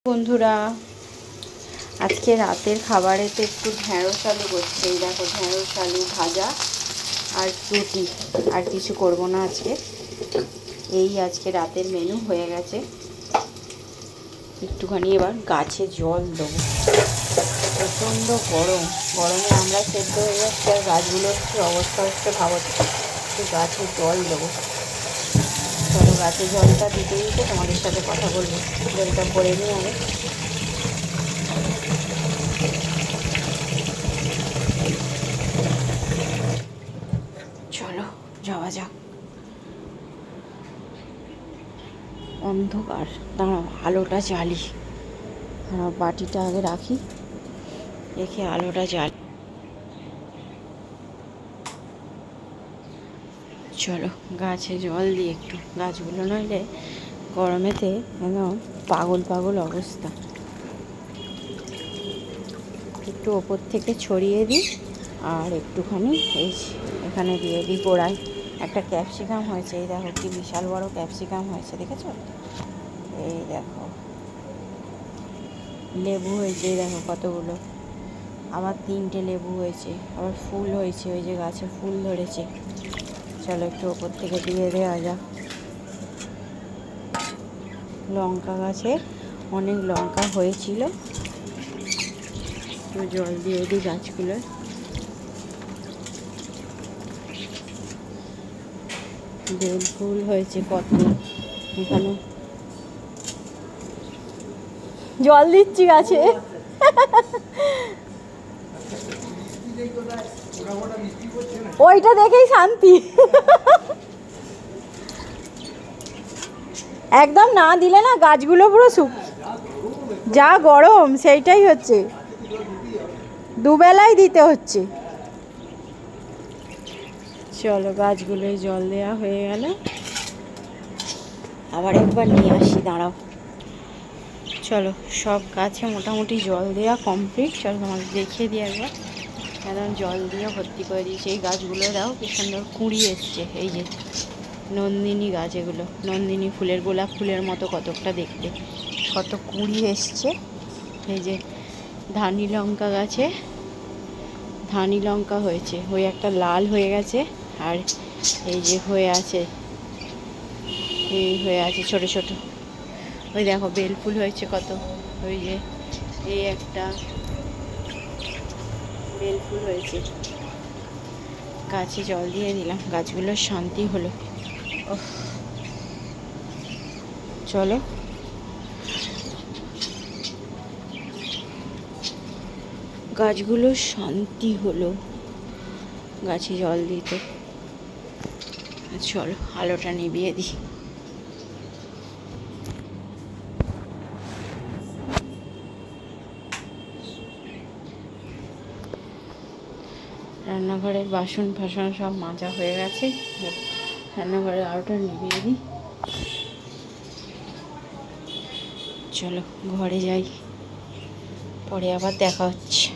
বন্ধুরা, আজকে রাতের খাবারেতে একটু ঢ্যাঁড়স আলু করছে। এই দেখো, ঢ্যাঁড়স আলু ভাজা আর রুটি, আর কিছু করব না আজকে। এই আজকে রাতের মেনু হয়ে গেছে। একটুখানি এবার গাছে জল দেবো। প্রচণ্ড গরমে আমরা সেদ্ধ হয়ে যাচ্ছি, আর গাছগুলোর কী অবস্থা হচ্ছে ভাবতে। একটু গাছে জল দেবো। চলো, গাছে জলটা দিতে দিতে তোমাদের সাথে কথা বলবো। জলটা ভরে নিই আগে। চলো যাওয়া যাক। অন্ধকার, দাঁড়াও আলোটা জ্বালি। বাটিটা আগে রাখি, রেখে আলোটা জ্বালি। চলো গাছে জল দিই একটু। গাছগুলো নইলে গরমেতে একদম পাগল পাগল অবস্থা। একটু ওপর থেকে ছড়িয়ে দিই, আর একটুখানি এই এখানে দিয়ে দিই গোড়ায়। একটা ক্যাপসিকাম হয়েছে, এই দেখো কি বিশাল বড় ক্যাপসিকাম হয়েছে, দেখেছো? এই দেখো, লেবু হয়েছে, এই দেখো কতগুলো। আবার 3টে লেবু হয়েছে, আবার ফুল হয়েছে, ওই যে গাছে ফুল ধরেছে। চলো একটু ওপর থেকে দিয়ে দেওয়া যাক। লঙ্কা গাছে অনেক লঙ্কা হয়েছিল, একটু জল দিয়ে দিই গাছগুলোয়। বেল ফুল হয়েছে কত, এখানে জল দিচ্ছি গাছে। ওইটা দেখেই শান্তি। একদম না দিলে না গাছগুলো পুরো যা গরম, সেইটাই হচ্ছে, দুবেলাই দিতে হচ্ছে। চলো গাছগুলোয় জল দেওয়া হয়ে গেল, আবার একবার নিয়ে আসি, দাঁড়াও। চলো সব গাছে মোটামুটি জল দেওয়া কমপ্লিট। চলো তোমাদের দেখিয়ে দিই একবার। একদম জল দিয়ে ভর্তি করে দিয়েছি। এই গাছগুলো দাও কি সুন্দর কুঁড়ি এসছে। এই যে নন্দিনী গাছ, এগুলো নন্দিনী ফুলের, গোলাপ ফুলের মতো কতকটা দেখতে, কত কুঁড়ি এসছে। এই যে ধানি লঙ্কা গাছে ধানি লঙ্কা হয়েছে, ওই একটা লাল হয়ে গেছে, আর এই যে হয়ে আছে, এই হয়ে আছে ছোট ছোট। ওই দেখো বেল ফুল হয়েছে কত, ওই যে এই একটা বেল ফুল হয়েছে। গাছে জল দিয়ে দিলাম, গাছগুলোর শান্তি হলো। চলো গাছগুলো শান্তি হলো গাছে জল দিতে। চলো আলোটা নিভিয়ে দিই। রান্নাঘরের বাসন ফাসন সব মাজা হয়ে গেছে, রান্নাঘরের আলোটা নিভিয়ে দিই। চলো ঘরে যাই, পরে আবার দেখা হচ্ছে।